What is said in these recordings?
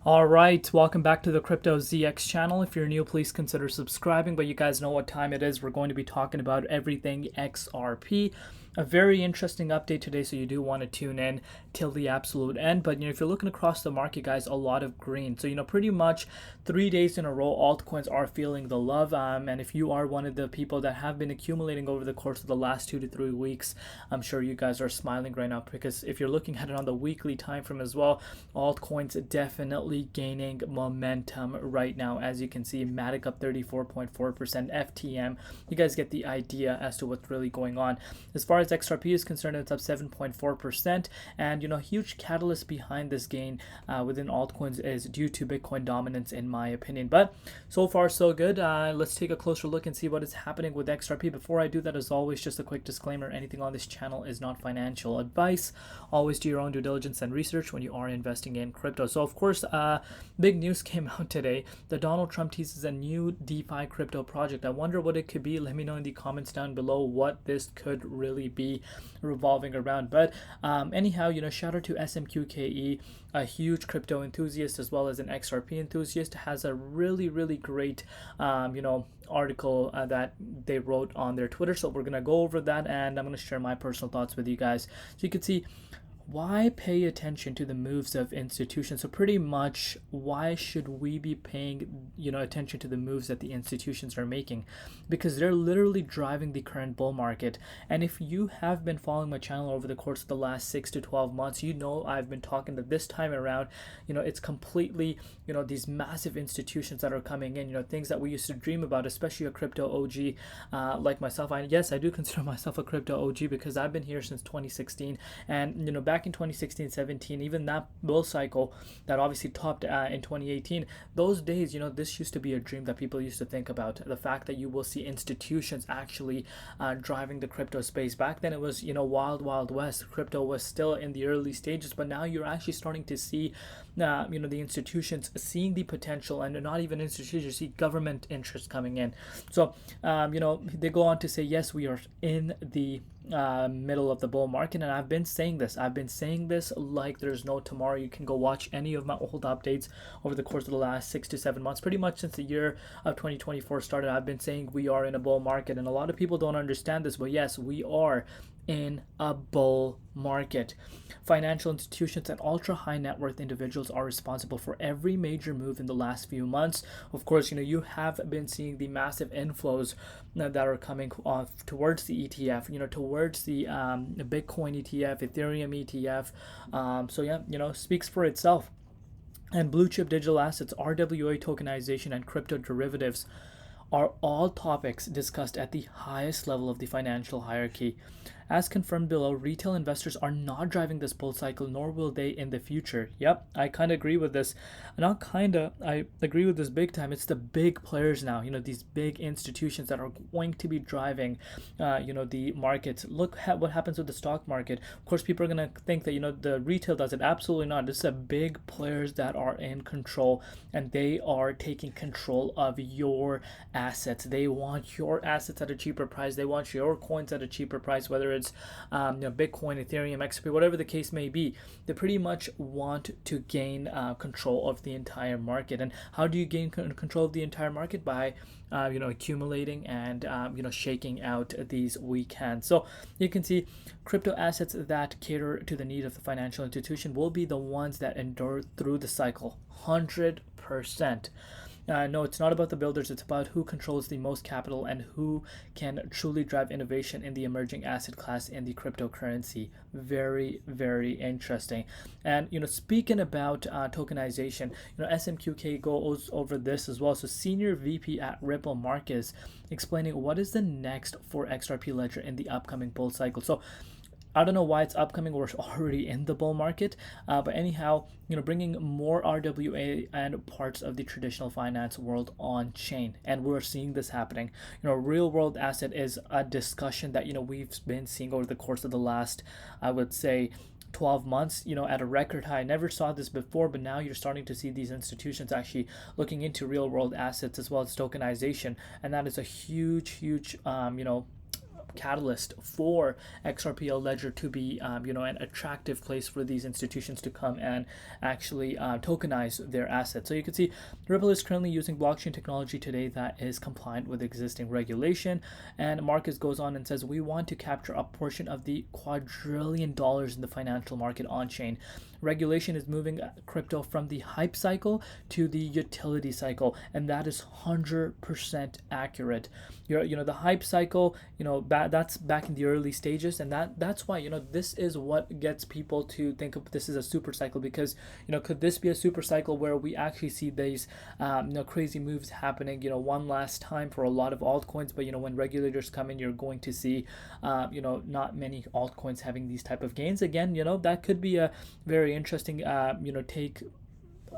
All right, welcome back to the Crypto ZX channel. If you're new, please consider subscribing, but you guys know what time it is. We're going to be talking about everything XRP. A very interesting update today, so you do want to tune in till the absolute end. But if you're looking across the market, guys, a lot of green. So pretty much 3 days in a row, altcoins are feeling the love. And if you are one of the people that have been accumulating over the course of the last 2 to 3 weeks, I'm sure you guys are smiling right now, because if you're looking at it on the weekly time frame as well, altcoins definitely gaining momentum right now. As you can see, Matic up 34.4%, FTM. You guys get the idea as to what's really going on. As far as XRP is concerned, it's up 7.4%, and huge catalyst behind this gain within altcoins is due to Bitcoin dominance, in my opinion. But so far so good. Let's take a closer look and see what is happening with XRP. Before I do that, as always, just a quick disclaimer: anything on this channel is not financial advice. Always do your own due diligence and research when you are investing in crypto. So of course, big news came out today that Donald Trump teases a new DeFi crypto project. I wonder what it could be. Let me know in the comments down below what this could really be revolving around. But anyhow, shout out to SMQKE, a huge crypto enthusiast as well as an XRP enthusiast, has a really great article that they wrote on their Twitter. So we're gonna go over that, and I'm gonna share my personal thoughts with you guys. So you can see, why pay attention to the moves of institutions? So pretty much, why should we be paying attention to the moves that the institutions are making? Because they're literally driving the current bull market. And if you have been following my channel over the course of the last 6 to 12 months, I've been talking that this time around, it's completely these massive institutions that are coming in, things that we used to dream about, especially a crypto OG like myself. Yes, I do consider myself a crypto OG because I've been here since 2016, and back in 2016-17, even that bull cycle that obviously topped in 2018, those days, this used to be a dream that people used to think about. The fact that you will see institutions actually driving the crypto space. Back then it was wild west. Crypto was still in the early stages, but now you're actually starting to see the institutions seeing the potential, and not even institutions, you see government interest coming in. So they go on to say, yes, we are in the middle of the bull market, and I've been saying this like there's no tomorrow. You can go watch any of my old updates over the course of the last 6 to 7 months, pretty much since the year of 2024 started. I've been saying we are in a bull market, and a lot of people don't understand this, but yes, we are in a bull market. Financial institutions and ultra high net worth individuals are responsible for every major move in the last few months. Of course, you have been seeing the massive inflows that are coming off towards the ETF, towards the Bitcoin ETF, Ethereum ETF. So yeah, speaks for itself. And blue chip digital assets, RWA tokenization, and crypto derivatives are all topics discussed at the highest level of the financial hierarchy. As confirmed below, retail investors are not driving this bull cycle, nor will they in the future. Yep, I kind of agree with this. I agree with this big time. It's the big players now, these big institutions that are going to be driving, the markets. Look at what happens with the stock market. Of course, people are going to think that, the retail does it. Absolutely not. This is the big players that are in control, and they are taking control of your assets. They want your assets at a cheaper price. They want your coins at a cheaper price, whether it's Bitcoin, Ethereum, XRP, whatever the case may be. They pretty much want to gain control of the entire market. And how do you gain control of the entire market? By accumulating and shaking out these weak hands. So you can see, crypto assets that cater to the need of the financial institution will be the ones that endure through the cycle 100%. No, it's not about the builders. It's about who controls the most capital and who can truly drive innovation in the emerging asset class in the cryptocurrency. Very interesting. And speaking about tokenization, SMQK goes over this as well. So senior VP at Ripple, Marcus, explaining what is the next for XRP Ledger in the upcoming bull cycle. So I don't know why it's upcoming. We're already in the bull market, but anyhow, bringing more RWA and parts of the traditional finance world on chain, and we're seeing this happening. Real world asset is a discussion that we've been seeing over the course of the last, I would say, 12 months, at a record high. I never saw this before, but now you're starting to see these institutions actually looking into real world assets as well as tokenization, and that is a huge catalyst for XRP ledger to be an attractive place for these institutions to come and actually tokenize their assets. So you can see Ripple is currently using blockchain technology today that is compliant with existing regulation. And Marcus goes on and says, we want to capture a portion of the quadrillion dollars in the financial market on chain. Regulation is moving crypto from the hype cycle to the utility cycle, and that is 100% accurate. The hype cycle, that's back in the early stages, and that's why this is what gets people to think of this as a super cycle, because could this be a super cycle where we actually see these crazy moves happening one last time for a lot of altcoins, but when regulators come in, you're going to see not many altcoins having these type of gains again. That could be a very interesting take,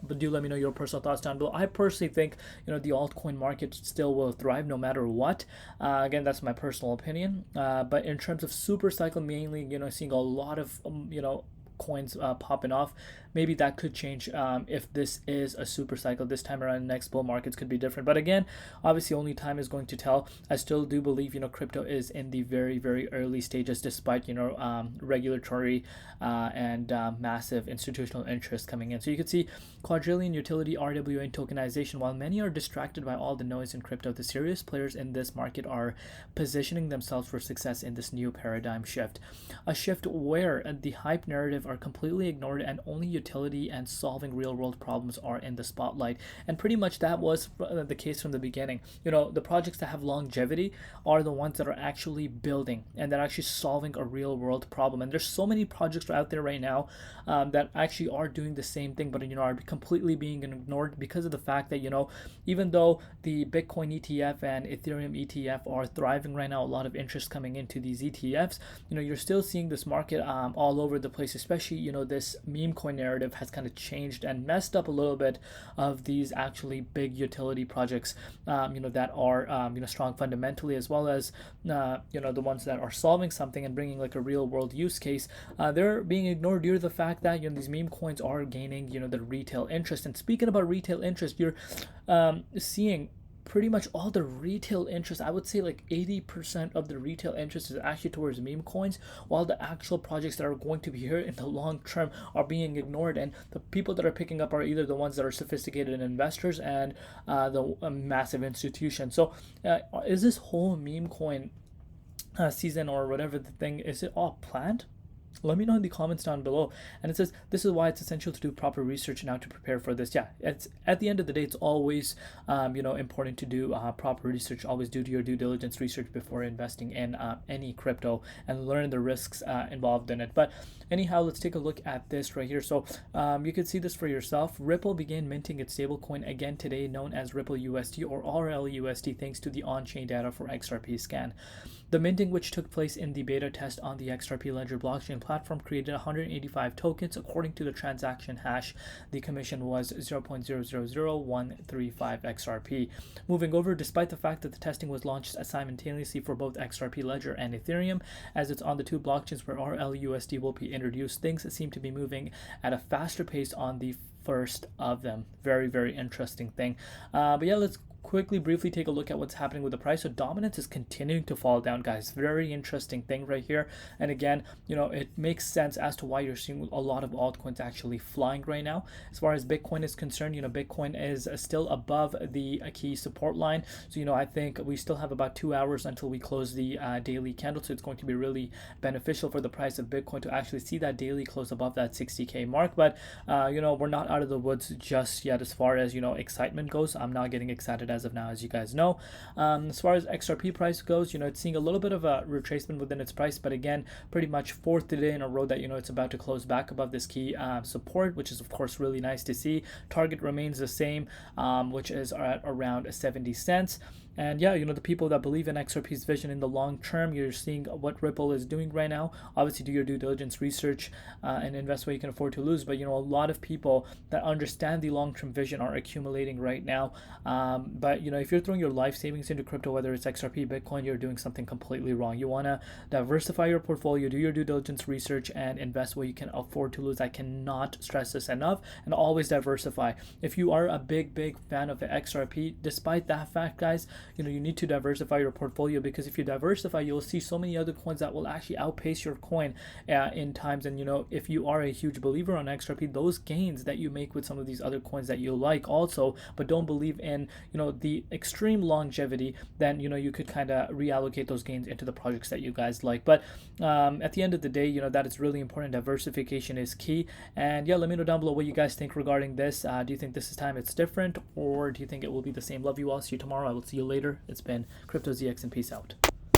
but do let me know your personal thoughts down below. I personally think the altcoin market still will thrive no matter what. Again, that's my personal opinion, but in terms of super cycle, mainly seeing a lot of coins popping off, maybe that could change if this is a super cycle this time around. Next bull markets could be different, but again, obviously only time is going to tell. I still do believe crypto is in the very, very early stages, despite regulatory and massive institutional interest coming in. So you can see quadrillion utility RWA tokenization. While many are distracted by all the noise in crypto, the serious players in this market are positioning themselves for success in this new paradigm shift, a shift where the hype narrative are completely ignored and only utility and solving real world problems are in the spotlight. And pretty much that was the case from the beginning. The projects that have longevity are the ones that are actually building and that are actually solving a real world problem. And there's so many projects out there right now that actually are doing the same thing, but are completely being ignored because of the fact that even though the Bitcoin ETF and Ethereum ETF are thriving right now, a lot of interest coming into these ETFs, you're still seeing this market all over the place, especially this meme coin narrative has kind of changed and messed up a little bit of these actually big utility projects that are strong fundamentally, as well as the ones that are solving something and bringing like a real world use case. They're being ignored due to the fact that these meme coins are gaining the retail interest. And speaking about retail interest, you're seeing pretty much all the retail interest. I would say like 80% of the retail interest is actually towards meme coins, while the actual projects that are going to be here in the long term are being ignored. And the people that are picking up are either the ones that are sophisticated investors and the massive institutions. So is this whole meme coin season or whatever the thing, is it all planned? Let me know in the comments down below. And it says, this is why it's essential to do proper research now to prepare for this. Yeah, it's at the end of the day, it's always important to do proper research. Always do your due diligence research before investing in any crypto and learn the risks involved in it. But anyhow, let's take a look at this right here. So you can see this for yourself. Ripple began minting its stablecoin again today, known as Ripple USD or RLUSD, thanks to the on-chain data for XRP scan. The minting, which took place in the beta test on the XRP Ledger blockchain platform, created 185 tokens. According to the transaction hash, the commission was 0.000135 XRP. Moving over, despite the fact that the testing was launched simultaneously for both XRP Ledger and Ethereum, as it's on the two blockchains where RLUSD will be introduced, things seem to be moving at a faster pace on the first of them. Very, very interesting thing. But yeah, let's quickly briefly take a look at what's happening with the price. So dominance is continuing to fall down, guys. Very interesting thing right here. And again, it makes sense as to why you're seeing a lot of altcoins actually flying right now. As far as Bitcoin is concerned, Bitcoin is still above the key support line. So I think we still have about 2 hours until we close the daily candle. So it's going to be really beneficial for the price of Bitcoin to actually see that daily close above that 60K mark. But we're not out of the woods just yet as far as excitement goes. I'm not getting excited as of now, as you guys know. As far as XRP price goes, it's seeing a little bit of a retracement within its price, but again, pretty much fourth day in a row that it's about to close back above this key support, which is of course really nice to see. Target remains the same, which is at around 70 cents. And yeah, the people that believe in XRP's vision in the long term, you're seeing what Ripple is doing right now. Obviously, do your due diligence research and invest where you can afford to lose. But a lot of people that understand the long-term vision are accumulating right now. But if you're throwing your life savings into crypto, whether it's XRP, Bitcoin, you're doing something completely wrong. You want to diversify your portfolio, do your due diligence research, and invest where you can afford to lose. I cannot stress this enough. And always diversify. If you are a big fan of the XRP, despite that fact, guys, you need to diversify your portfolio, because if you diversify, you'll see so many other coins that will actually outpace your coin in times. And if you are a huge believer on XRP, those gains that you make with some of these other coins that you like also, but don't believe in the extreme longevity, then you could kind of reallocate those gains into the projects that you guys like. But at the end of the day, that is really important. Diversification is key. And yeah, let me know down below what you guys think regarding this. Do you think this time it's different, or do you think it will be the same? Love you all. See you tomorrow. I will see you later. It's been CryptoZX, and peace out.